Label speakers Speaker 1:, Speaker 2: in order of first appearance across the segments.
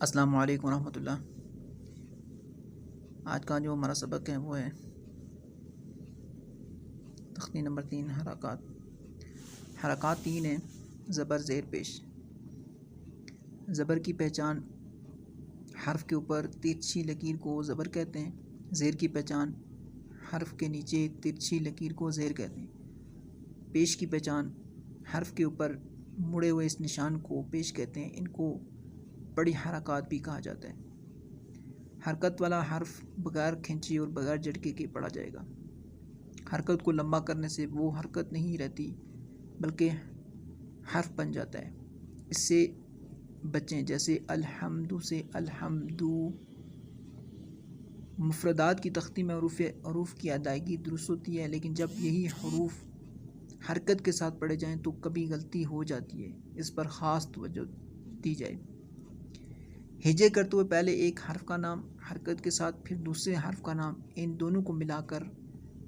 Speaker 1: السلام علیکم ورحمۃ اللہ۔ آج کا جو ہمارا سبق ہے وہ ہے تختی نمبر 3 حرکات۔ حرکات 3 ہیں: زبر، زیر، پیش۔ زبر کی پہچان: حرف کے اوپر ترچھی لکیر کو زبر کہتے ہیں۔ زیر کی پہچان: حرف کے نیچے ترچھی لکیر کو زیر کہتے ہیں۔ پیش کی پہچان: حرف کے اوپر مڑے ہوئے اس نشان کو پیش کہتے ہیں۔ ان کو بڑی حرکات بھی کہا جاتا ہے۔ حرکت والا حرف بغیر کھینچی اور بغیر جھٹکے کے پڑھا جائے گا۔ حرکت کو لمبا کرنے سے وہ حرکت نہیں رہتی بلکہ حرف بن جاتا ہے۔ اس سے بچیں، جیسے الحمد سے الحمدو۔ مفردات کی تختی میں حروف کی ادائیگی درست ہوتی ہے، لیکن جب یہی حروف حرکت کے ساتھ پڑھے جائیں تو کبھی غلطی ہو جاتی ہے۔ اس پر خاص توجہ دی جائے۔ ہجے کرتے ہوئے پہلے ایک حرف کا نام حرکت کے ساتھ، پھر دوسرے حرف کا نام، ان دونوں کو ملا کر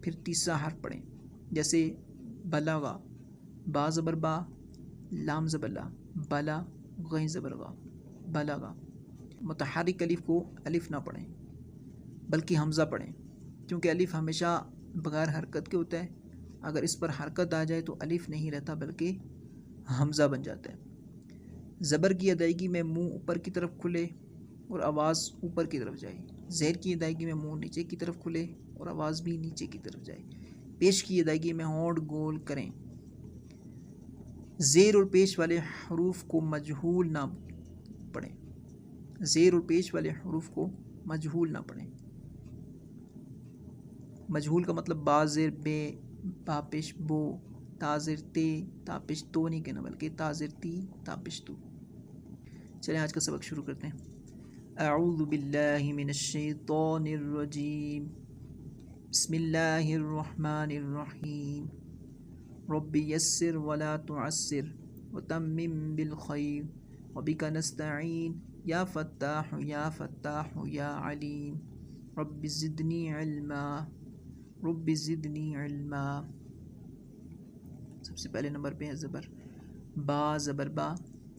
Speaker 1: پھر تیسرا حرف پڑھیں، جیسے بلغا، با زبر با، لام زبر لا، بلا، غین زبر غا، بلغا۔ متحرک الف کو الف نہ پڑھیں بلکہ حمزہ پڑھیں، کیونکہ الف ہمیشہ بغیر حرکت کے ہوتا ہے۔ اگر اس پر حرکت آ جائے تو الف نہیں رہتا بلکہ حمزہ بن جاتا ہے۔ زبر کی ادائیگی میں منہ اوپر کی طرف کھلے اور آواز اوپر کی طرف جائے۔ زیر کی ادائیگی میں منہ نیچے کی طرف کھلے اور آواز بھی نیچے کی طرف جائے۔ پیش کی ادائیگی میں ہونٹ گول کریں۔ زیر اور پیش والے حروف کو مجہول نہ پڑھیں۔ زیر اور پیش والے حروف کو مجہول نہ پڑھیں۔ مجہول کا مطلب با زیر بے، با پیش بو، تا زیر تے، تا پیش تو نہیں کہنا بلکہ تا زیر تی، تا پیش تو۔ چلیں آج کا سبق شروع کرتے ہیں۔ اعوذ باللہ من الشیطان الرجیم، بسم اللہ الرحمن الرحیم، رب یسر ولا تعسر وتمم بالخیر وبک نستعین یا فتاح یا فتاح یا علیم، رب زدنی علما، رب زدنی علما۔ سب سے پہلے نمبر پہ ہے زبر، با زبر با۔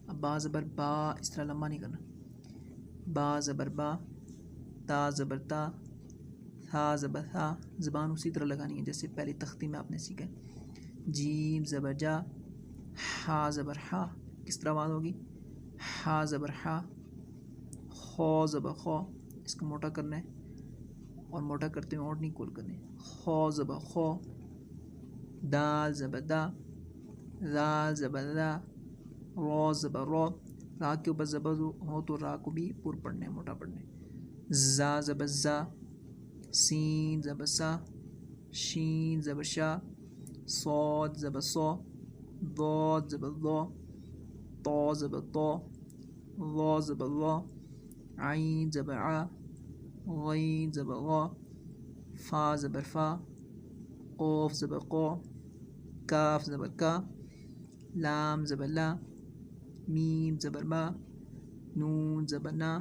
Speaker 1: اب با زبر با اس طرح لمبا نہیں کرنا۔ با زبر با، تا زبر تا، تھا زبر تھا، زبان اسی طرح لگانی ہے جیسے پہلی تختی میں آپ نے سیکھا ہے۔ جیم زبر جا، ہا زبر ہا، کس طرح آواز ہوگی؟ ہا زبر ہا، خو زبر خو، اس کو موٹا کرنا ہے اور موٹا کرتے ہوئے اور نہیں کول کرنے۔ خو زبر خو، دال زبر دا، زال زبر دا، رو زبر رو۔ را کے اوپر زبر ہو تو را کو بھی پر پڑھنا ہے، موٹا پڑھنا ہے۔ زا زبر زا، سین زبر سا، شین زبر شا، صاد زبر صو، ضاد زبر ضو، طا زبر طو، ظا زبر ظا، عین زبر ع، غین زبر غا، فا زبر فا، قوف زبر قو، کاف زبر کا، لام زبر لا، میم زبر ما، نون زبر نا،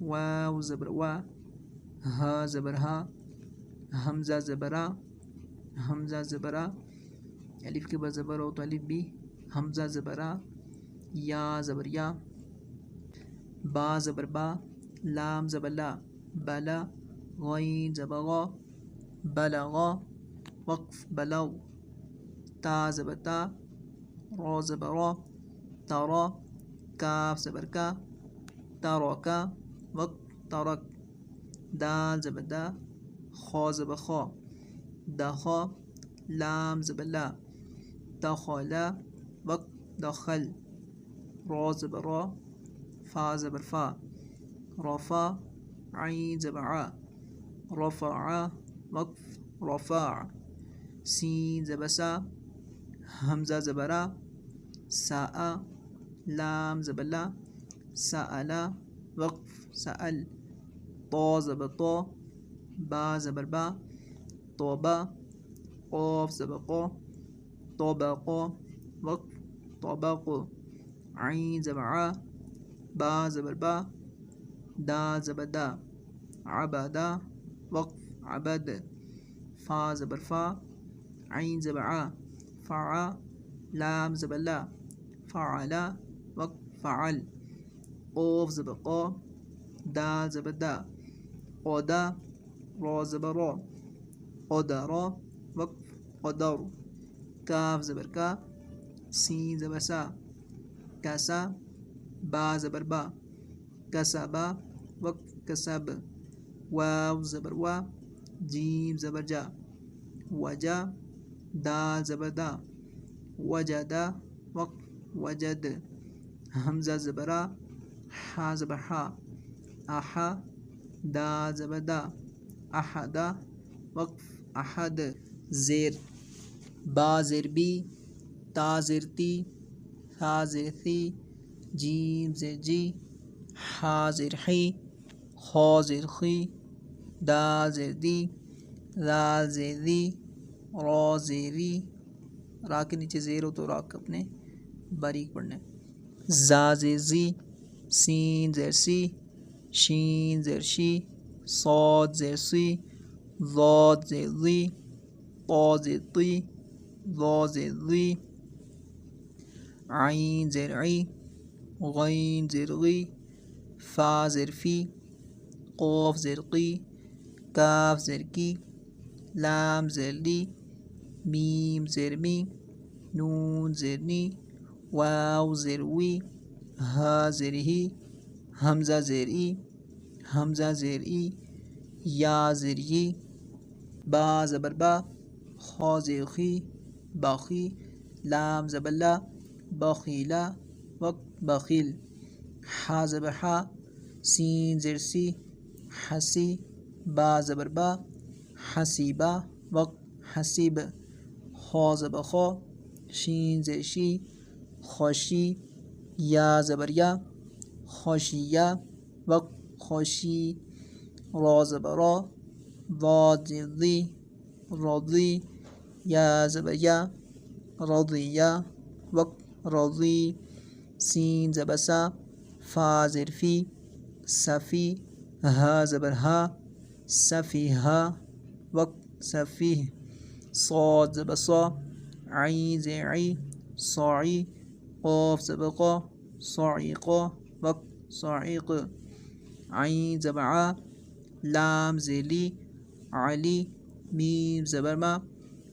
Speaker 1: واو زبر وا، ہا زبر ہا، حمزہ زبر آ، حمزہ زبر آ، الف کے بعد زبر ہو تو الف بھی، حمزہ زبر آ، یا زبر یا، با زبر با، لام زبر لا، بلا، غین زبر غا، بلغا، وقف بلغ، تا زبر تا، را زبر را، ترا، کاف زبر کا، ترکا، وقف ترک، دال زبر دا، خا زبر خا، دخا، لام زبر لا، دخلا، وقف دخل، را زبر را، فا زبر فا، رفا، عین زبر ع، رفع، وقف رفع، سین زبر سا، حمزہ زبر آ، سا، لام زبر لا، سألا، وقف سأل، طا زبر طا، با زبر با، طوبا، قاف زبر قا، طبقا، وقف طبق، عین زبر ع، با زبر با، دا زبر دا، عبدا، وقف عبد، فا زبر فا، عین زبر ع، فع، لام زبر لا، فعلا، وقف فعل، قاف زبر قا، دال زبر دا، قدا، را زبر را، قدرا، وقف قدر، کاف زبر کا، سین زبر سا، کسا، با زبر با، کسبا، وقف کسب، واو زبر وا، جیم زبر جا، وجا، دال زبر دا، وجدا، وقف وجد، حمزہ زبرا، حا زبر حا، احا، دال زبر دا، احدا، وقف احد، زیر، با زیر بی، تا زیر تی، ثا زیر ثی، جیم زیر جی، حا زیر حی، خا زیر خی، دال زیر دی، دال زیر دی، را زیر ری، را کے نیچے زیر ہو تو را کو اپنے باریک پڑھنا ہے، زا زیر زی، سین زیر سی، شین زیر شی، صاد زیر سی، ضاد زیر ضی، طا زیر طی، ضا زیر ضی، عین زیر عی، غین زیر غی، فا زیر فی، قاف زیر قی، کاف زیر کی، لام زیر لی، میم زیر می، نون زیر نی، واو زیر وی، ہا زیر ہی، حمزہ زیر ای، حمزہ زیر ای، یا زیر ی، با زبر با، خا زیر خی، باخی، لام زبر لا، بخیلا، وقف بخیل، حا زبر حا، سین زیر سی، حسی، با زبر با، حسیبا، وقف حسیب، خا زبر خا، شین زیر شی، خوشی، یا زبر یا، خوشیا، وقف خوشی، را زبر را، ضاد زیر ضی، رضی، یا زبر یا، رضیا، وقف رضی، سین زبر سا، فا زیر فی، صفی، ہا زبر ہا، صفیہا، وقف صفیہ، صاد زبر صا، عین زیر عی، صاعی، قاف زبر قا، صاعقا، وقف صاعق، عین زبر ع، لام زیر لی، علی، میم زبر ما،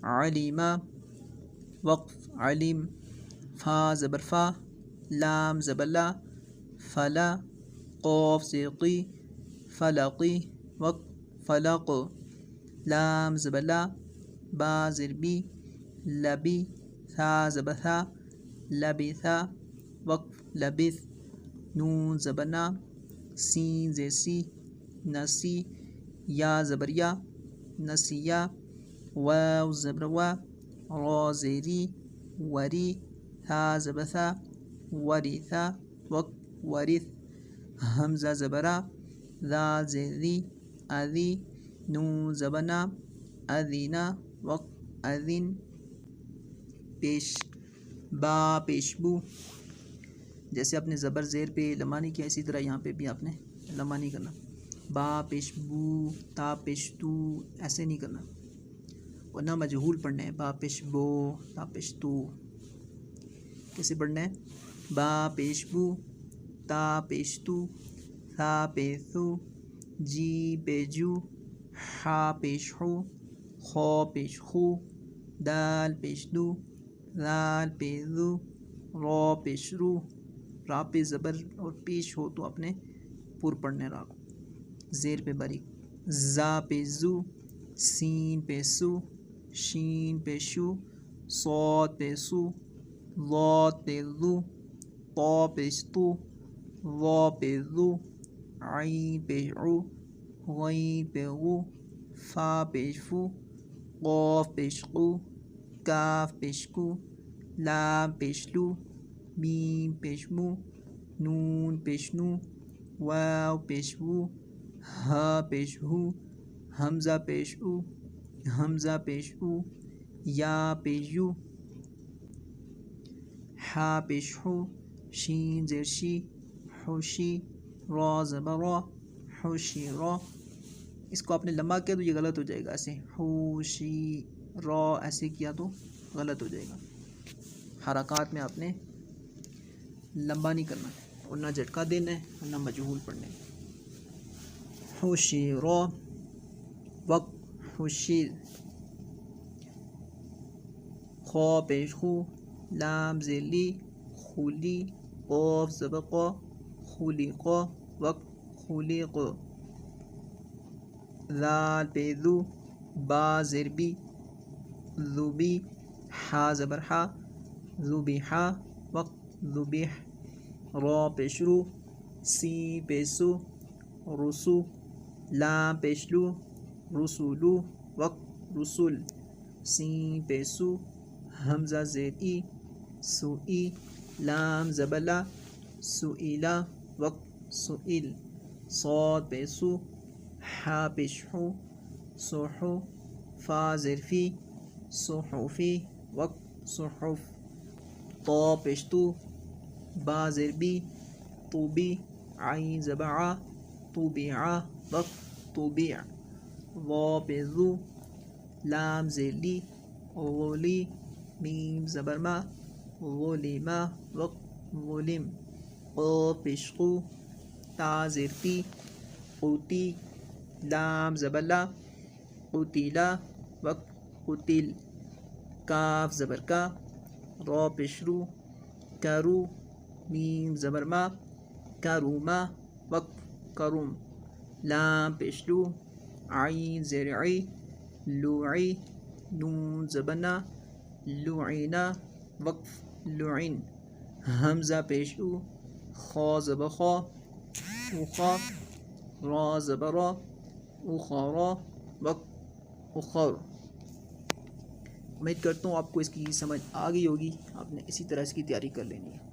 Speaker 1: علیما، وقف علم، فا زبر فا، لام زبر لا، فلا، قاف زیر قی، فلقی، وقف فلق، لام زبر لا، با زیر بی، لبی، ثا زبر ثا، لبثا، وقف لبث، نون زبر نا، سین زیر سی، نسی، یا زبر یا، نسیا، واو زبر وا، را زیری، وری، ثا زبر ثا، ورثا، وقف ورث، حمزہ زبرا، ذال زیر ذی، اذی، نون زبر نا، اذینا، وقف اذن، پیش، با پیش بو، جیسے آپ نے زبر زیر پہ لمبا نہیں کیا اسی طرح یہاں پہ بھی آپ نے لمبا نہیں کرنا، با پیش بو، تا پیش تو، ایسے نہیں کرنا، ورنہ مجہول پڑھنا ہے، با پیش بو، تا پیش تو، کیسے پڑھنا ہے، با پیش بو، تا پیش تو، ثا پیش تو، جی پیجو، حا پیش حو، خا پیش خو، دال پیش دو، ذال پیش دو، را پیش رو، را پہ زبر اور پیش ہو تو اپنے پر پڑھنے را کو، زیر پہ باریک، زا پہ زو، سین پہ سو، شین پہ شو، صاد پہ سو، ضاد پہ ذو، طا پہ تو، ظا پہ ذو، عین پہ عو، غین پہ غو، فا پیش فو، قاف پیش قو، کاف پیش کو، لام پیش لو، میم پیش مو، نون پیش نو، واو پیش وو، ہا پیش ہو، حمزہ پیش او، حمزہ پیش او، یا پیش یو، حا پیش ہو، شین زیر شی، حوشی، را زبر را، حوشی را، اس کو آپ نے لمبا کیا تو یہ غلط ہو جائے گا، ایسے حوشی را ایسے کیا تو غلط ہو جائے گا، حرکات میں آپ نے لمبا نہیں کرنا۔ اور نہ جھٹکا دینا ہے اور نہ مجہول پڑھنا ہے. حشر وقت حشر. خا پیش خو لام ذیلی خولی قاف زبر قا خلق وقت خلق. ذال پیش ذو با زربی ذبی حا زبر حا ذبیحا وقت ذبیح. را پیش رو سی پیش سو رسو لام پیش لو رسولو وقت رسول. سین پیش سو حمزہ زیر ای سوئی لام زبلا سئیلا وقت سئیل. صاد پیش سو حا پیش حو سوحو فا زیر فی صحفی وقت صحف. طا پیش تو با زیر بی طوبی عین زبع طوبیع وقت طوبیع. وا پیش ذو لام زیلی غلی میم زبر ما غلما وقت غلم. قاف پیش قو تا زیر تی قوتی لام زبلا قتیلا وقت قتل. کاف زبر کا را پیش رو کرو میم زبر ما کروما وقت کرم. لام پیش لو عین زیر عی لوعی نون زبنا لعینا وقف لعن. حمزہ پیش او خا زبر خا اخا را زبر را اخارا وقت اخر. امید کرتا ہوں آپ کو اس کی سمجھ آ گئی ہوگی. آپ نے اسی طرح اس کی تیاری کر لینی ہے.